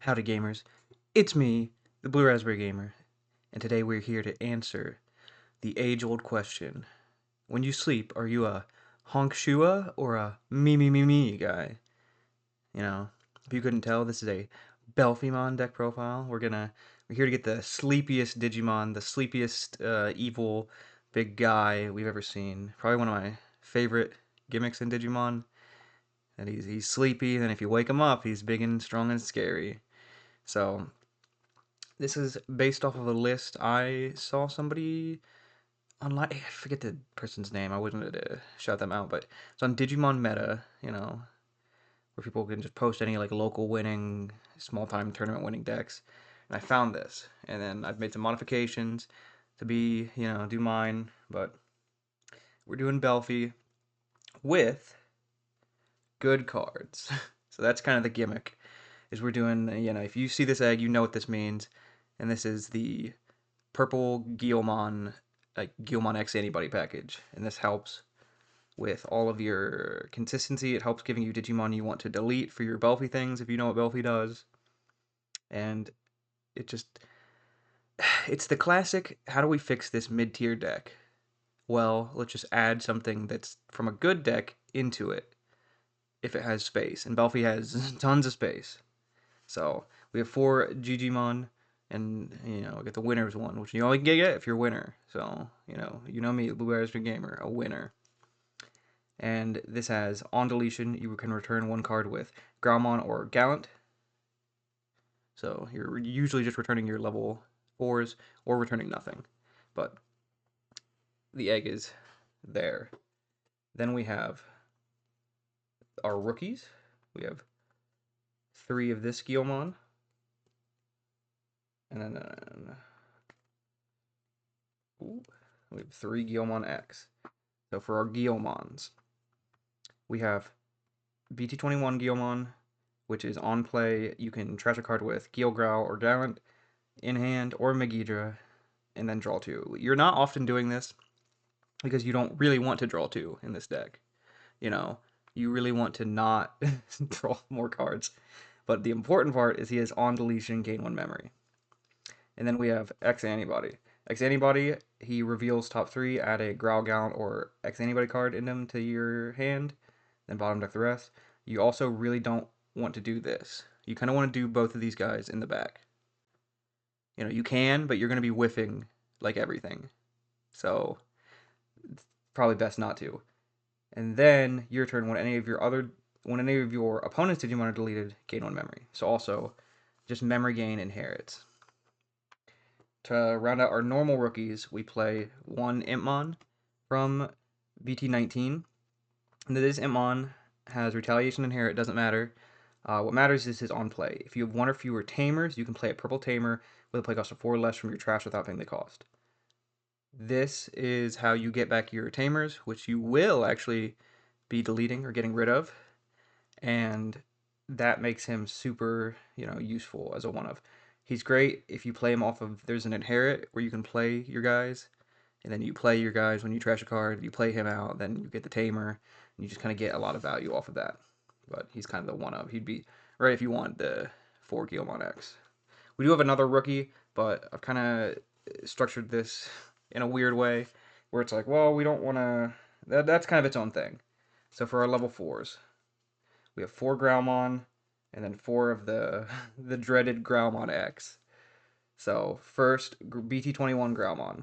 Howdy gamers, it's me, the Blue Raspberry Gamer, and today we're here to answer the age-old question. When you sleep, are you a honk shua or a me guy? You know, if you couldn't tell, this is a Belphemon deck profile. We're here to get the sleepiest Digimon, the sleepiest evil big guy we've ever seen. Probably one of my favorite gimmicks in Digimon. And he's sleepy, and if you wake him up, he's big and strong and scary. So this is based off of a list I saw somebody online. I forget the person's name. I wouldn't shout them out, but it's on Digimon Meta. Where people can just post any like local winning, small time tournament winning decks. And I found this, and then I've made some modifications to do mine. But we're doing Belphi with good cards. So that's kind of the gimmick. Is we're doing, if you see this egg, you know what this means. And this is the purple Guilmon, like Guilmon X antibody package, and this helps with all of your consistency. It helps giving you Digimon you want to delete for your Belphi things if you know what Belphi does, and it just it's the classic. How do we fix this mid-tier deck? Well, let's just add something that's from a good deck into it if it has space, and Belphi has tons of space. So we have 4 Digimon, and we get the winners one, which you only get if you're a winner. So you know me, Blue Raspberry Gamer, a winner. And this has on deletion, you can return one card with Growlmon or Gallant. So you're usually just returning your level 4s or returning nothing. But the egg is there. Then we have our rookies. We have 3 of this Guilmon. And then we have 3 Guilmon X. So for our Guilmons, we have BT21 Guilmon, which is on play. You can trash a card with Gil Growl or Gallant in hand or Megidra, and then draw 2. You're not often doing this because you don't really want to draw 2 in this deck. You really want to not draw more cards. But the important part is he has on deletion, gain 1 memory. And then we have X Antibody. X Antibody, he reveals top 3, add a Growl Gallant or X Antibody card in them to your hand, then bottom deck the rest. You also really don't want to do this. You kind of want to do both of these guys in the back. You can, but you're going to be whiffing like everything. So it's probably best not to. And then your turn, when any of your opponent's Digimon are deleted, gain 1 memory. So also just memory gain inherits. To round out our normal rookies, we play 1 Impmon from BT19. And this Impmon has retaliation inherit, doesn't matter. What matters is his on play. If you have 1 or fewer tamers, you can play a purple tamer with a play cost of 4 or less from your trash without paying the cost. This is how you get back your tamers, which you will actually be deleting or getting rid of, and that makes him super, useful as a one-of. He's great if you play him off of, there's an inherit where you can play your guys, and then you play your guys when you trash a card, you play him out, then you get the tamer, and you just kind of get a lot of value off of that. But he's kind of the one-of. He'd be right if you want the 4 Guilmon X. We do have another rookie, but I've kind of structured this in a weird way where it's like, well, we don't want to. That's kind of its own thing. So for our level 4s, we have 4 Growlmon and then 4 of the the dreaded Growlmon X. So first, BT21 Growlmon.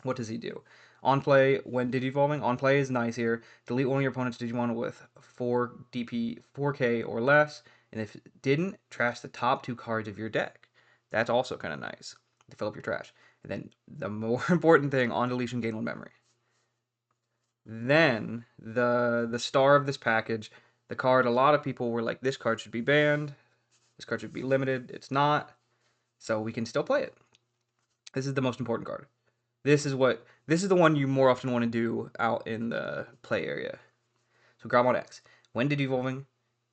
What does he do? On play, when Digivolving, on play is nice here. Delete one of your opponent's Digimon with 4 DP, 4K or less, and if it didn't, trash the top 2 cards of your deck. That's also kind of nice to fill up your trash. And then the more important thing, on deletion, gain 1 memory. Then the star of this package, the card a lot of people were like, this card should be banned, this card should be limited. It's not, so we can still play it. This is the most important card. This is the one you more often want to do out in the play area. So Gromon X. When Digivolving,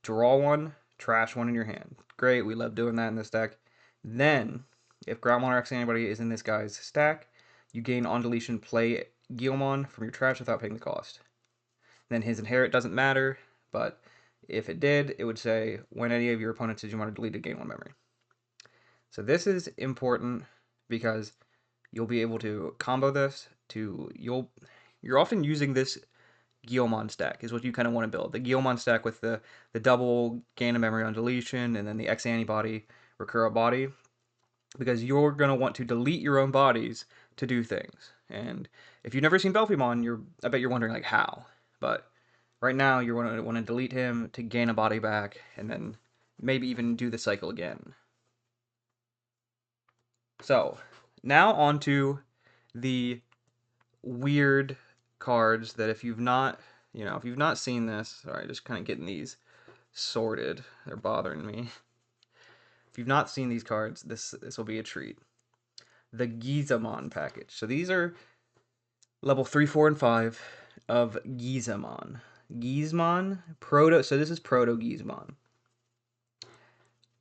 draw 1, trash 1 in your hand. Great, we love doing that in this deck. Then, if Gromon or X Anybody is in this guy's stack, you gain on deletion, play Guilmon from your trash without paying the cost. Then his inherit doesn't matter, but If it did, it would say when any of your opponents' Digimon are deleted, gain 1 memory. So this is important because you'll be able to combo this to you're often using this Guilmon stack is what you kind of want to build. The Guilmon stack with the double gain of memory on deletion and then the X antibody Recura body, because you're going to want to delete your own bodies to do things. And if you've never seen Belphemon, I bet you're wondering like how. But right now you're going to want to delete him to gain a body back and then maybe even do the cycle again. So, now on to the weird cards that if you've not, if you've not seen this, sorry, just kind of getting these sorted. They're bothering me. If you've not seen these cards, this will be a treat. The Gizamon package. So these are level 3, 4, and 5 of Gizamon. Gizmon, Proto, so this is Proto Gizmon.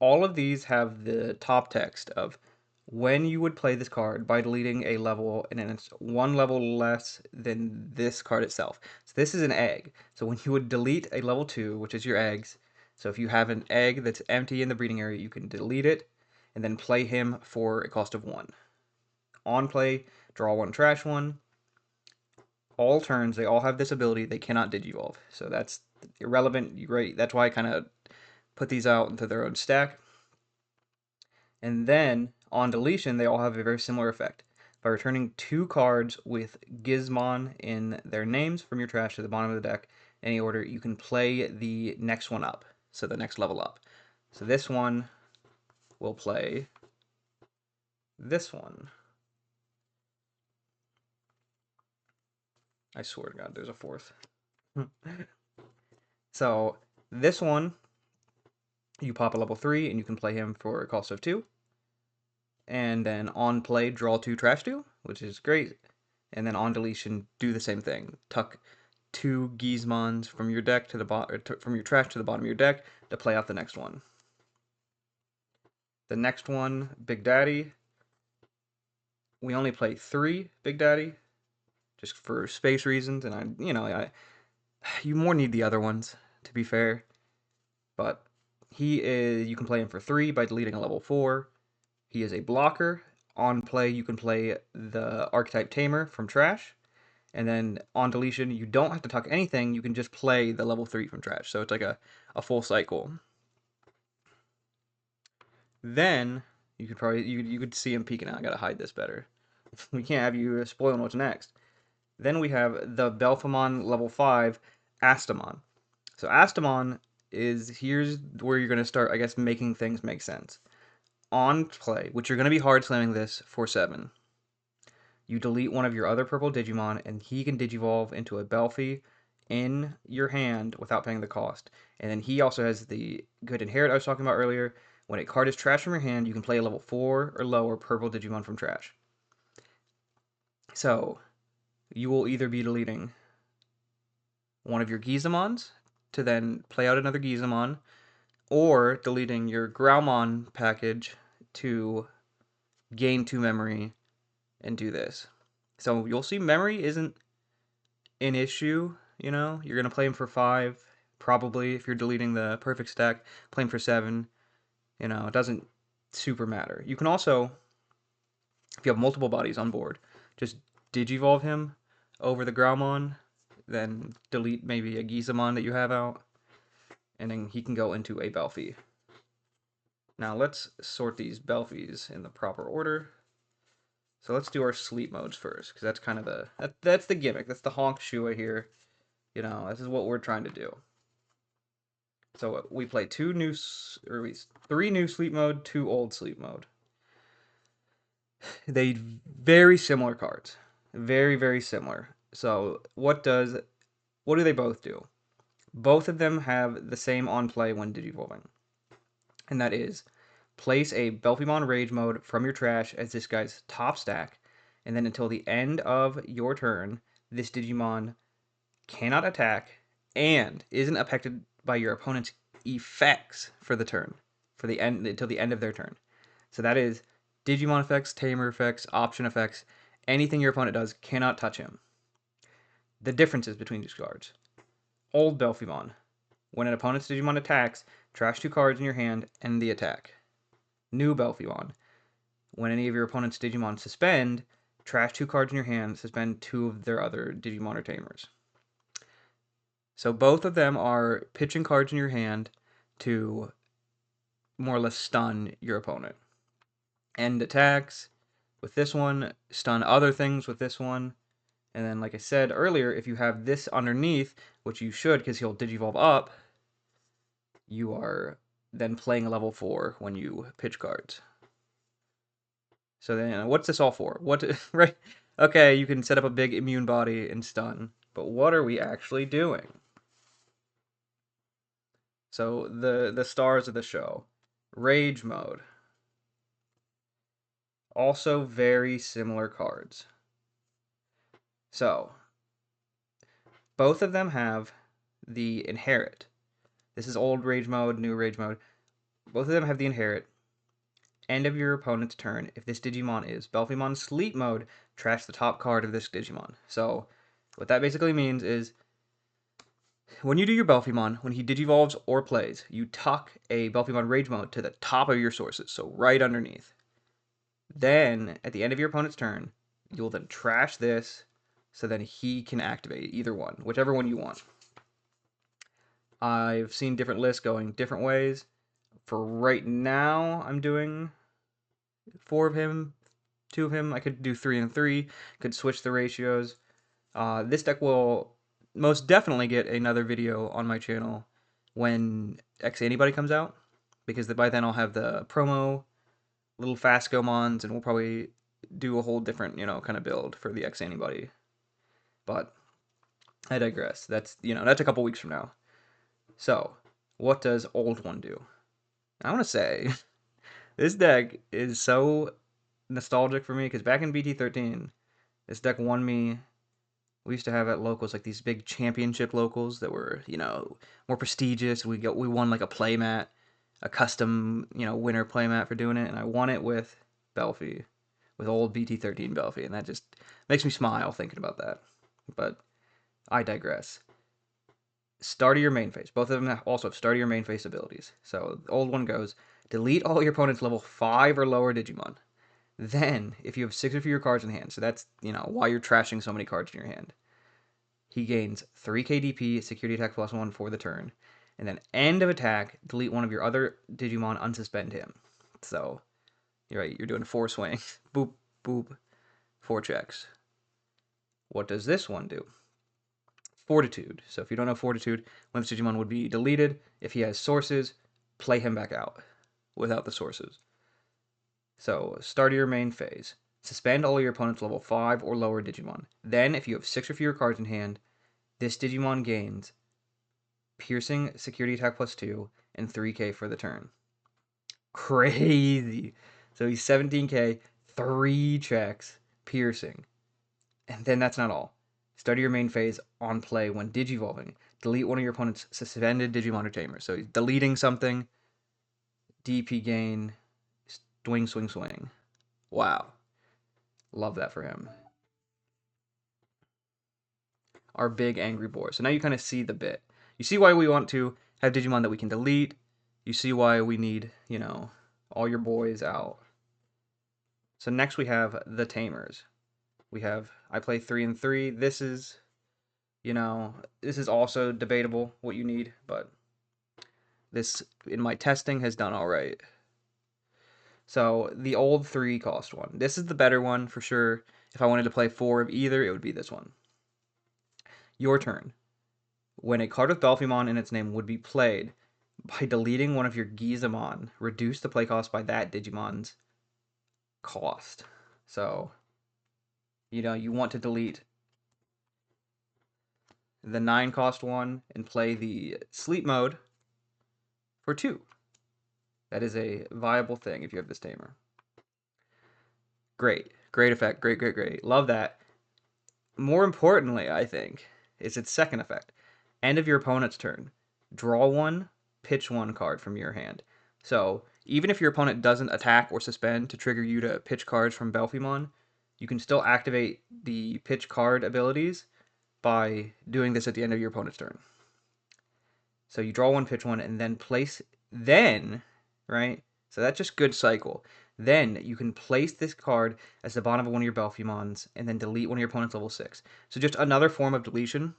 All of these have the top text of when you would play this card by deleting a level, and then it's 1 level less than this card itself. So this is an egg. So when you would delete a level 2, which is your eggs, so if you have an egg that's empty in the breeding area, you can delete it and then play him for a cost of 1. On play, draw 1, trash 1. All turns, they all have this ability. They cannot digivolve. So that's irrelevant. Right? That's why I kind of put these out into their own stack. And then, on deletion, they all have a very similar effect. By returning 2 cards with Gizmon in their names from your trash to the bottom of the deck, any order, you can play the next one up. So the next level up. So this one will play this one. I swear to God, there's a 4th. So this one, you pop a level 3 and you can play him for a cost of 2. And then on play, draw 2, trash 2, which is great. And then on deletion, do the same thing. Tuck 2 Gizmons from your deck to the from your trash to the bottom of your deck to play out the next one. The next one, Big Daddy. We only play 3 Big Daddy, just for space reasons, and you more need the other ones, to be fair. But you can play him for 3 by deleting a level 4. He is a blocker. On play, you can play the Archetype Tamer from trash. And then on deletion, you don't have to tuck anything. You can just play the level 3 from trash. So it's like a full cycle. Then you could probably you could see him peeking out. I gotta hide this better. We can't have you spoiling what's next. Then we have the Belphemon level 5 Astamon. So Astamon here's where you're gonna start, I guess, making things make sense. On play, which you're gonna be hard slamming this for 7. You delete one of your other purple Digimon, and he can digivolve into a Belphi in your hand without paying the cost. And then he also has the good inherit I was talking about earlier. When a card is trash from your hand, you can play a level 4 or lower purple Digimon from trash. So, you will either be deleting one of your Gizamons to then play out another Gizamon, or deleting your Graumon package to gain 2 memory and do this. So you'll see memory isn't an issue, You're going to play him for 5, probably, if you're deleting the perfect stack. Play him for 7, it doesn't super matter. You can also, if you have multiple bodies on board, just digivolve him over the Graumon, then delete maybe a Gizamon that you have out, and then he can go into a Belphi. Now let's sort these Belphis in the proper order. So let's do our sleep modes first, because that's kind of that's the gimmick. That's the honk shoo here. This is what we're trying to do. So we play 3 new sleep mode, 2 old sleep mode. They very similar cards, very very similar. So what do they both do? Both of them have the same on play when digivolving, and that is place a Belphemon Rage mode from your trash as this guy's top stack, and then until the end of your turn, this Digimon cannot attack and isn't affected by your opponent's effects for the turn, until the end of their turn. So that is Digimon effects, Tamer effects, option effects, anything your opponent does cannot touch him. The differences between these cards. Old Belphemon. When an opponent's Digimon attacks, trash 2 cards in your hand, end the attack. New Belphemon. When any of your opponent's Digimon suspend, trash 2 cards in your hand, suspend 2 of their other Digimon or Tamers. So both of them are pitching cards in your hand to more or less stun your opponent. End attacks with this one, stun other things with this one. And then, like I said earlier, if you have this underneath, which you should because he'll Digivolve up, you are then playing a level 4 when you pitch cards. So then, what's this all for? What, right? Okay, you can set up a big immune body and stun, but what are we actually doing? So the stars of the show, Rage Mode. Also very similar cards. So both of them have the Inherit. This is old Rage Mode, new Rage Mode. Both of them have the Inherit. End of your opponent's turn. If this Digimon is Belphemon Sleep Mode, trash the top card of this Digimon. So what that basically means is when you do your Belphemon, when he Digivolves or plays, you tuck a Belphemon Rage Mode to the top of your sources, so right underneath. Then, at the end of your opponent's turn, you'll then trash this, so then he can activate either one, whichever one you want. I've seen different lists going different ways. For right now, I'm doing 4 of him, 2 of him. I could do 3 and 3, could switch the ratios. This deck will most definitely get another video on my channel when X Anybody comes out, because by then I'll have the promo little fast Gomons, and we'll probably do a whole different, kind of build for the X Anybody. But I digress. That's a couple weeks from now. So, what does Old One do? I want to say this deck is so nostalgic for me because back in BT13, this deck won me. We used to have at locals like these big championship locals that were, more prestigious. We won like a playmat, a custom, winner playmat for doing it, and I won it with Belphy, with old BT13 Belphy, and that just makes me smile thinking about that. But I digress. Start of your main phase. Both of them also have start of your main phase abilities. So the old one goes, delete all your opponent's level 5 or lower Digimon. Then, if you have 6 or fewer cards in hand, so that's, why you're trashing so many cards in your hand, he gains 3 KDP, security attack +1 for the turn. And then end of attack, delete one of your other Digimon, unsuspend him. So, you're right, you're doing 4 swings. Boop, boop, 4 checks. What does this one do? Fortitude. So if you don't know Fortitude, one of the Digimon would be deleted. If he has sources, play him back out without the sources. So start of your main phase. Suspend all your opponent's level 5 or lower Digimon. Then, if you have 6 or fewer cards in hand, this Digimon gains piercing, security attack +2, and 3k for the turn. Crazy. So he's 17k, 3 checks, piercing. And then that's not all. Start your main phase on play when Digivolving. Delete one of your opponent's suspended Digimon or Tamers. So he's deleting something. DP gain. Swing, swing, swing. Wow. Love that for him. Our big angry boar. So now you kind of see the bit. You see why we want to have Digimon that we can delete. You see why we need, all your boys out. So next we have the Tamers. I play 3 and 3. This is also debatable what you need, but this, in my testing, has done all right. So the old 3 cost one. This is the better one for sure. If I wanted to play 4 of either, it would be this one. Your turn. When a card with Belphemon in its name would be played, by deleting one of your Gizamon, reduce the play cost by that Digimon's cost. So, you want to delete the 9 cost one and play the sleep mode for 2. That is a viable thing if you have this tamer. Great. Great effect. Great, great, great. Love that. More importantly, I think, is its second effect. End of your opponent's turn. Draw 1, pitch 1 card from your hand. So, even if your opponent doesn't attack or suspend to trigger you to pitch cards from Belphemon, you can still activate the pitch card abilities by doing this at the end of your opponent's turn. So you draw one, pitch one, and then place, then, right? So that's just good cycle. Then you can place this card as the bottom of one of your Belphemons, and then delete one of your opponent's level 6. So just another form of deletion.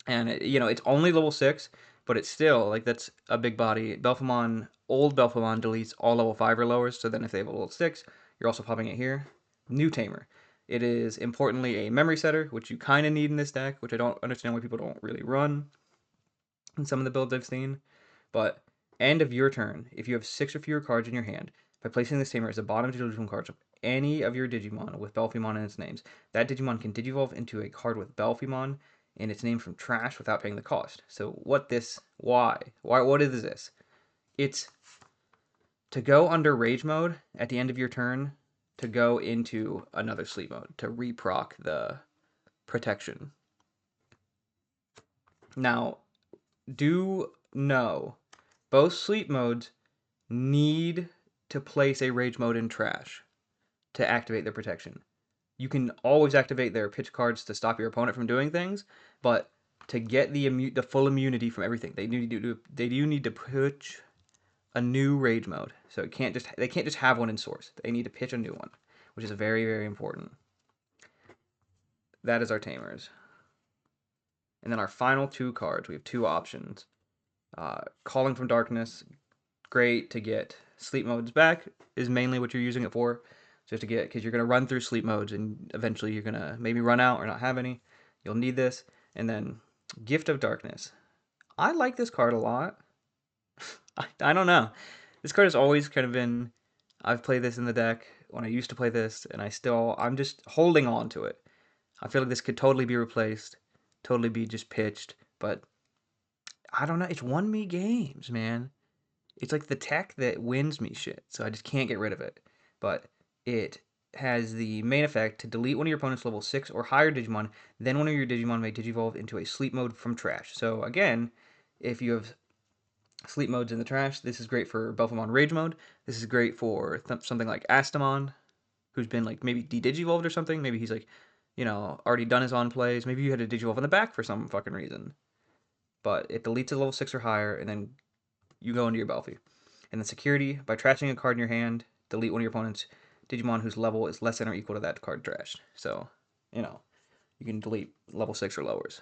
And, it's only level 6, but it's still, like, that's a big body. Belphemon, old Belphemon deletes all level 5 or lowers, so then if they have a level 6, you're also popping it here. New Tamer. It is, importantly, a memory setter, which you kind of need in this deck, which I don't understand why people don't really run in some of the builds I've seen. But end of your turn, if you have 6 or fewer cards in your hand, by placing this tamer as the bottom Digimon cards of any of your Digimon with Belphemon in its names, that Digimon can Digivolve into a card with Belphemon in its name from trash without paying the cost. So what what is this? It's to go under Rage mode at the end of your turn to go into another sleep mode to reproc the protection. Now, do know both sleep modes need to place a rage mode in trash to activate their protection. You can always activate their pitch cards to stop your opponent from doing things, but to get the full immunity from everything, they do need to pitch a new rage mode. So they can't just have one in source. They need to pitch a new one, which is very, very important. That is our tamers. And then our final 2 cards, we have 2 options. Calling from Darkness, great to get sleep modes back, is mainly what you're using it for. Just to get, because you're going to run through sleep modes and eventually you're going to maybe run out or not have any. You'll need this. And then Gift of Darkness. I like this card a lot. I don't know. This card has always kind of been, I've played this in the deck when I used to play this, and I'm just holding on to it. I feel like this could totally be replaced, totally be just pitched, but I don't know. It's won me games, man. It's like the tech that wins me shit, so I just can't get rid of it. But it has the main effect to delete one of your opponent's level 6 or higher Digimon, then one of your Digimon may Digivolve into a sleep mode from trash. So again, if you have sleep modes in the trash, this is great for Belphemon Rage mode. This is great for something like Astamon, who's been like maybe de-Digivolved or something. Maybe he's like, already done his on plays. Maybe you had to Digivolve in the back for some fucking reason. But it deletes a level 6 or higher, and then you go into your Belphy. And then security, by trashing a card in your hand, delete one of your opponent's Digimon whose level is less than or equal to that card trashed. So, you can delete level 6 or lowers.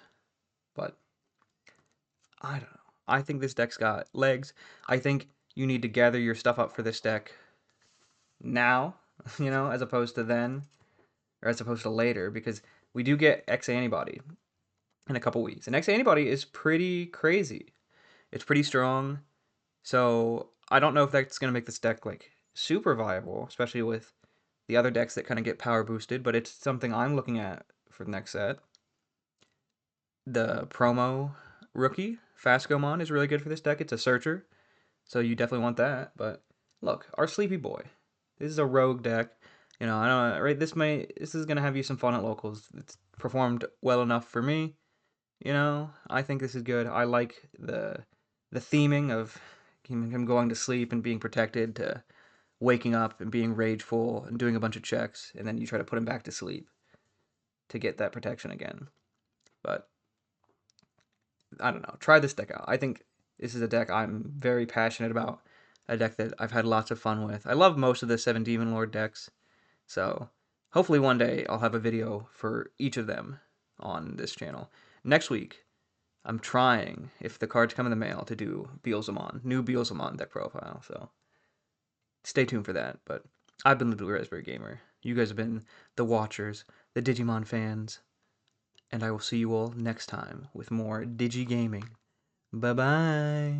But, I don't know. I think this deck's got legs. I think you need to gather your stuff up for this deck now, as opposed to then, or as opposed to later, because we do get X Antibody in a couple weeks. And X Antibody is pretty crazy. It's pretty strong. So I don't know if that's going to make this deck like super viable, especially with the other decks that kind of get power boosted, but it's something I'm looking at for the next set. The promo rookie, Fascomon, is really good for this deck. It's a searcher, so you definitely want that. But look, our Sleepy Boy. This is a rogue deck. I don't know, right? This is gonna have you some fun at locals. It's performed well enough for me. I think this is good. I like the theming of him going to sleep and being protected to waking up and being rageful and doing a bunch of checks, and then you try to put him back to sleep to get that protection again. But I don't know. Try this deck out. I think this is a deck I'm very passionate about. A deck that I've had lots of fun with. I love most of the 7 Demon Lord decks. So hopefully one day I'll have a video for each of them on this channel. Next week, I'm trying, if the cards come in the mail, to do Belphemon, new Belphemon deck profile. So stay tuned for that. But I've been the Blue Raspberry Gamer. You guys have been the watchers, the Digimon fans. And I will see you all next time with more Digi Gaming. Bye-bye.